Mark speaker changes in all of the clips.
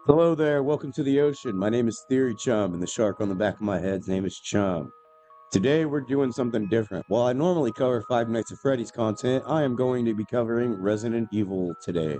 Speaker 1: Hello there, welcome to the ocean. My name is Theory Chum, and the shark on the back of my head's name is Chum. Today we're doing something different. While I normally cover Five Nights at Freddy's content, I am going to be covering Resident Evil today.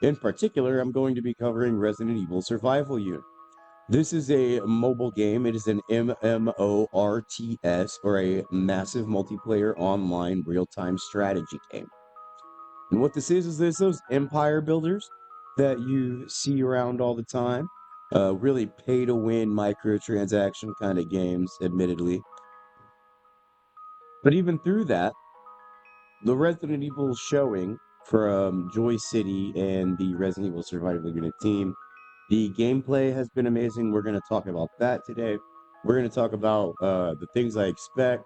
Speaker 1: In particular, I'm going to be covering Resident Evil Survival Unit. This is a mobile game. It is an MMORTS, or a massive multiplayer online real-time strategy game. And what this is those empire builders that you see around all the time. Really pay to win microtransaction kind of games, admittedly. But even through that, the Resident Evil showing from Joy City and the Resident Evil Survival Unit team, the gameplay has been amazing. We're going to talk about that today. We're going to talk about the things I expect.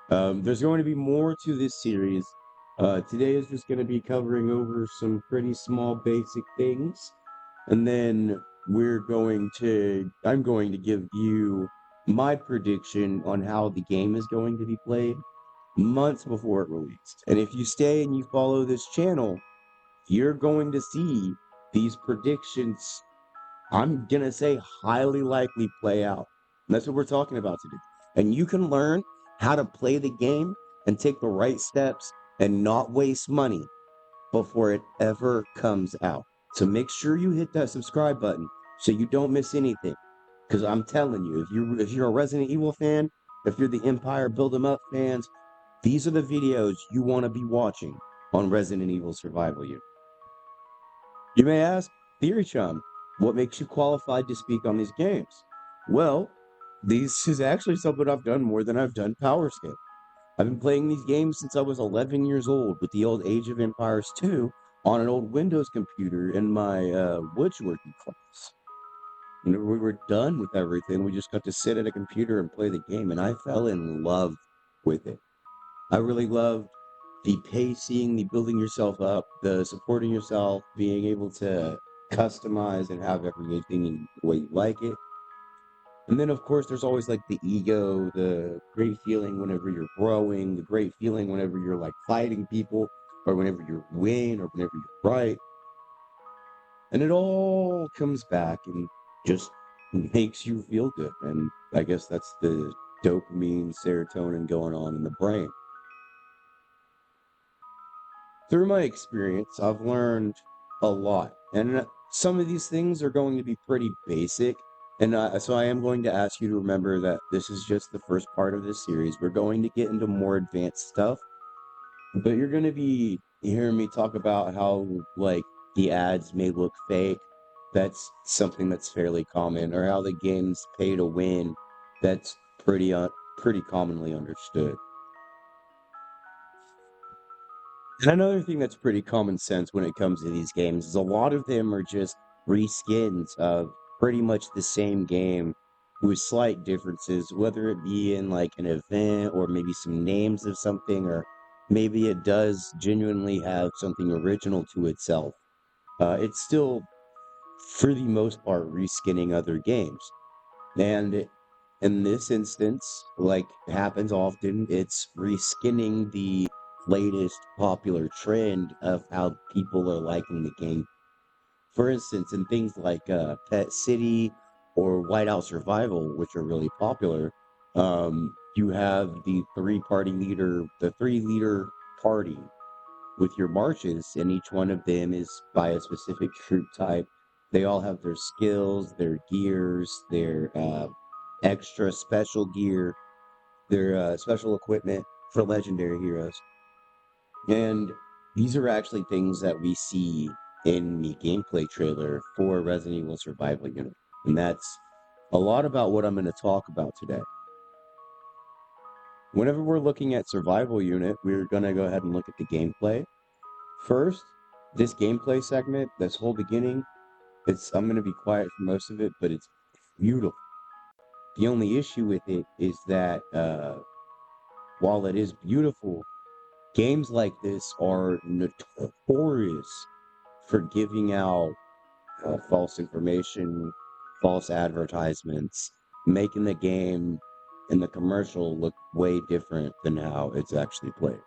Speaker 1: There's going to be more to this series. Today is just going to be covering over some pretty small basic things. And then I'm going to give you my prediction on how the game is going to be played months before it released. And if you stay and you follow this channel, you're going to see these predictions, I'm going to say highly likely, play out. And that's what we're talking about today. And you can learn how to play the game and take the right steps and not waste money before it ever comes out. So make sure you hit that subscribe button so you don't miss anything. Because I'm telling you, if you're a Resident Evil fan, if you're the Empire Build 'em Up fans, these are the videos you want to be watching on Resident Evil Survival Unit. You may ask, Theory Chum, what makes you qualified to speak on these games? Well, this is actually something I've done more than I've done Power Skip. I've been playing these games since I was 11 years old with the old Age of Empires 2 on an old Windows computer in my woodworking class. When we were done with everything, we just got to sit at a computer and play the game, and I fell in love with it. I really loved the pacing, the building yourself up, the supporting yourself, being able to customize and have everything in the way you like it. And then, of course, there's always like the ego, the great feeling whenever you're growing, the great feeling whenever you're like fighting people, or whenever you win, or whenever you're right. And it all comes back and just makes you feel good. And I guess that's the dopamine, serotonin going on in the brain. Through my experience, I've learned a lot. And some of these things are going to be pretty basic. And so I am going to ask you to remember that this is just the first part of this series. We're going to get into more advanced stuff, but you're going to be hearing me talk about how, like, the ads may look fake. That's something that's fairly common. Or how the games pay to win. That's pretty commonly understood. And another thing that's pretty common sense when it comes to these games is a lot of them are just reskins of pretty much the same game with slight differences, whether it be in like an event or maybe some names of something, or maybe it does genuinely have something original to itself. It's still, for the most part, reskinning other games. And in this instance, like happens often, it's reskinning the latest popular trend of how people are liking the game. For instance, in things like Pet City or Whiteout Survival, which are really popular, you have the three-leader party with your marches, and each one of them is by a specific troop type. They all have their skills, their gears, their extra special gear, their special equipment for legendary heroes. And these are actually things that we see in the gameplay trailer for Resident Evil Survival Unit. And that's a lot about what I'm going to talk about today. Whenever we're looking at Survival Unit, we're going to go ahead and look at the gameplay. First, this gameplay segment, this whole beginning, I'm going to be quiet for most of it, but it's beautiful. The only issue with it is that while it is beautiful, games like this are notorious for giving out false information, false advertisements, making the game and the commercial look way different than how it's actually played.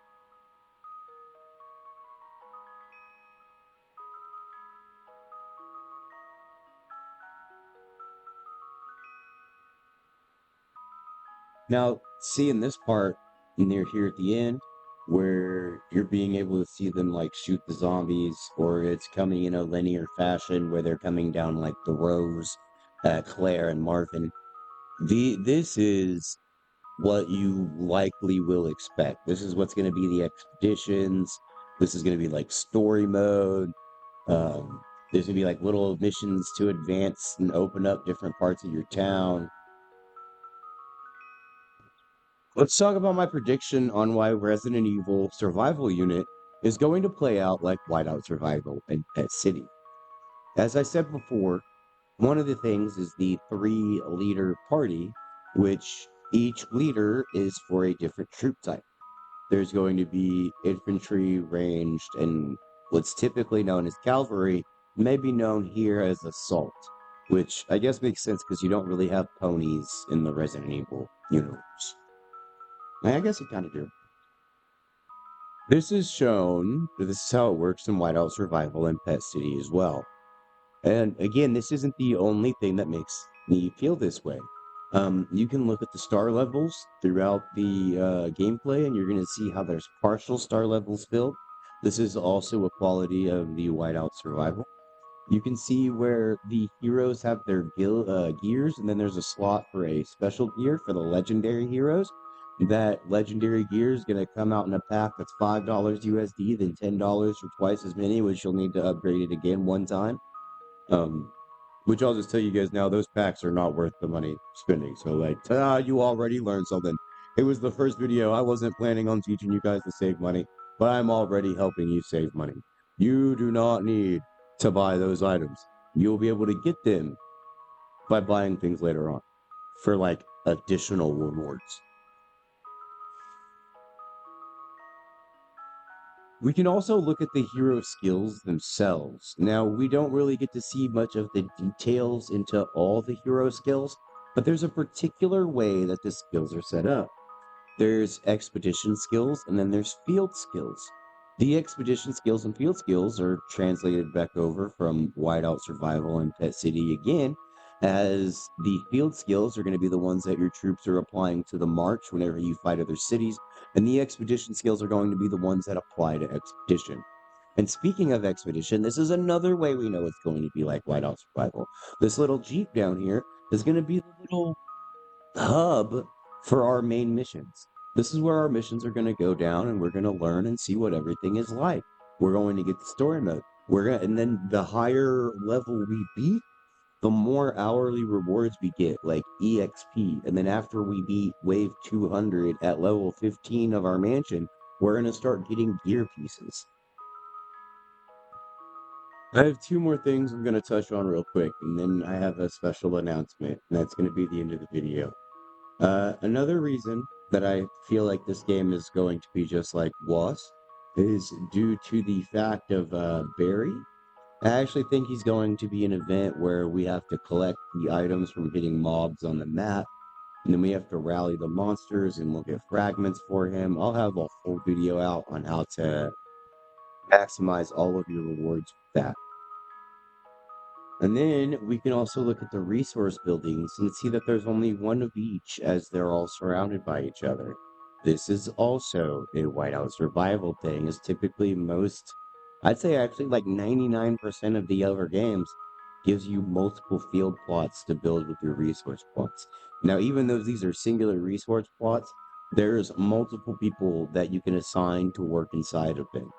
Speaker 1: Now, seeing this part near here at the end, where you're being able to see them like shoot the zombies, or it's coming in a linear fashion where they're coming down like the rows, Claire and Marvin. This is what you likely will expect. This is what's going to be the expeditions. This is going to be like story mode. There's going to be like little missions to advance and open up different parts of your town. Let's talk about my prediction on why Resident Evil Survival Unit is going to play out like Whiteout Survival in Pet City. As I said before, one of the things is the three leader party, which each leader is for a different troop type. There's going to be infantry, ranged, and what's typically known as cavalry may be known here as assault, which I guess makes sense because you don't really have ponies in the Resident Evil universe. I guess you kind of do. This is shown, this is how it works in Whiteout Survival and Pet City as well. And again, this isn't the only thing that makes me feel this way. You can look at the star levels throughout the gameplay, and you're going to see how there's partial star levels filled. This is also a quality of the Whiteout Survival. You can see where the heroes have their gears, and then there's a slot for a special gear for the legendary heroes. That legendary gear is going to come out in a pack that's $5 USD, then $10 for twice as many, which you'll need to upgrade it again one time. Which I'll just tell you guys now, those packs are not worth the money spending. So like, you already learned something. It was the first video. I wasn't planning on teaching you guys to save money, but I'm already helping you save money. You do not need to buy those items. You'll be able to get them by buying things later on for like additional rewards. We can also look at the hero skills themselves. Now, we don't really get to see much of the details into all the hero skills, but there's a particular way that the skills are set up. There's expedition skills, and then there's field skills. The expedition skills and field skills are translated back over from Whiteout Survival and Pet City again, as the field skills are going to be the ones that your troops are applying to the march whenever you fight other cities, and the expedition skills are going to be the ones that apply to expedition. And speaking of expedition, this is another way we know it's going to be like Whiteout Survival. This little Jeep down here is going to be the little hub for our main missions. This is where our missions are going to go down, and we're going to learn and see what everything is like. We're going to get the story mode. And then the higher level we beat, the more hourly rewards we get, like EXP. And then after we beat wave 200 at level 15 of our mansion, we're going to start getting gear pieces. I have two more things I'm going to touch on real quick, and then I have a special announcement, and that's going to be the end of the video. Another reason that I feel like this game is going to be just like Was is due to the fact of Barry. I actually think he's going to be an event where we have to collect the items from hitting mobs on the map, and then we have to rally the monsters and look at fragments for him. I'll have a full video out on how to maximize all of your rewards with that. And then we can also look at the resource buildings and see that there's only one of each as they're all surrounded by each other. This is also a Whiteout Survival thing, is typically I'd say actually like 99% of the other games gives you multiple field plots to build with your resource plots. Now, even though these are singular resource plots, there's multiple people that you can assign to work inside of them.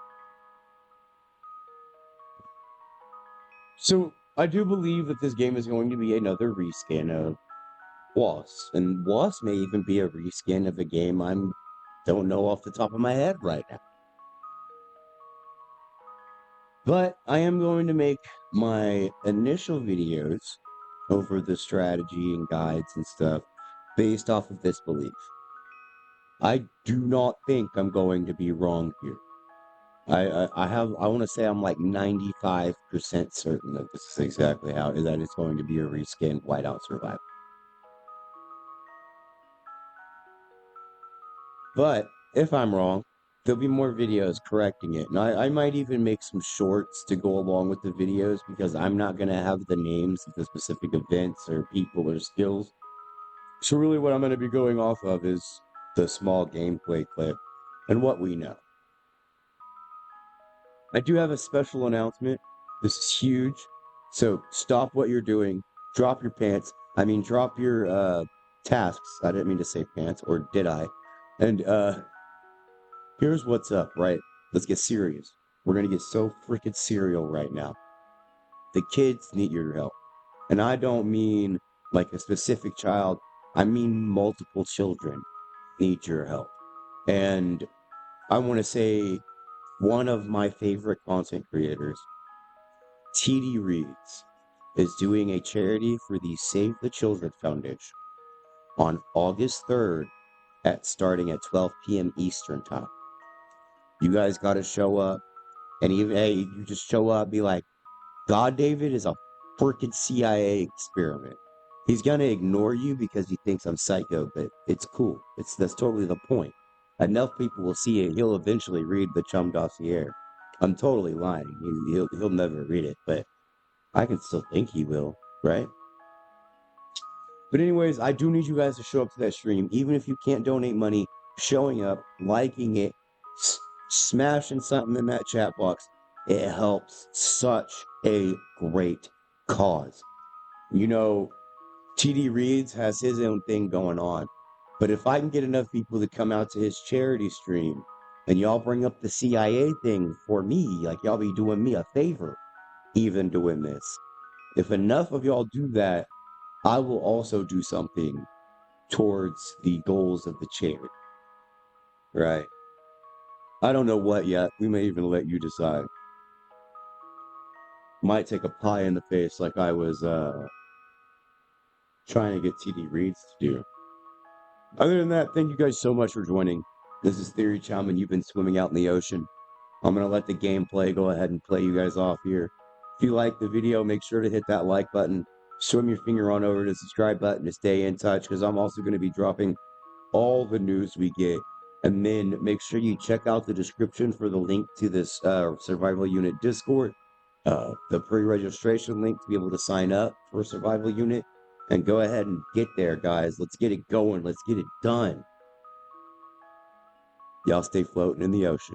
Speaker 1: So I do believe that this game is going to be another reskin of Was, and Was may even be a reskin of a game I don't know off the top of my head right now. But I am going to make my initial videos over the strategy and guides and stuff based off of this belief. I do not think I'm going to be wrong here. I want to say I'm like 95% certain that this is exactly how that it's going to be a reskinned Whiteout Survival. But if I'm wrong, there'll be more videos correcting it. And I might even make some shorts to go along with the videos because I'm not going to have the names of the specific events or people or skills. So really what I'm going to be going off of is the small gameplay clip and what we know. I do have a special announcement. This is huge. So stop what you're doing. Drop your pants. I mean, drop your tasks. I didn't mean to say pants, or did I? And here's what's up, right? Let's get serious. We're going to get so freaking serial right now. The kids need your help. And I don't mean like a specific child. I mean multiple children need your help. And I want to say one of my favorite content creators, TD Reads, is doing a charity for the Save the Children Foundation on August 3rd at starting at 12 p.m. Eastern time. You guys got to show up, and even hey, you just show up, be like, God David is a freaking CIA experiment. He's gonna ignore you because he thinks I'm psycho, but it's cool. That's totally the point. Enough people will see it. He'll eventually read the Chum dossier. I'm totally lying. He'll never read it, but I can still think he will, right? But anyways, I do need you guys to show up to that stream, even if you can't donate money. Showing up, liking it, smashing something in that chat box. It helps such a great cause. You know, TD Reads has his own thing going on. But if I can get enough people to come out to his charity stream and y'all bring up the CIA thing for me, like y'all be doing me a favor, even doing this. If enough of y'all do that, I will also do something towards the goals of the charity. Right? I don't know what yet. We may even let you decide. Might take a pie in the face like I was trying to get TD Reads to do. Other than that, thank you guys so much for joining. This is Theory Chum, and you've been swimming out in the ocean. I'm going to let the gameplay go ahead and play you guys off here. If you like the video, make sure to hit that like button. Swim your finger on over to the subscribe button to stay in touch, because I'm also going to be dropping all the news we get. And then make sure you check out the description for the link to this Survival Unit Discord, the pre-registration link to be able to sign up for Survival Unit. And go ahead and get there, guys. Let's get it going. Let's get it done. Y'all stay floating in the ocean.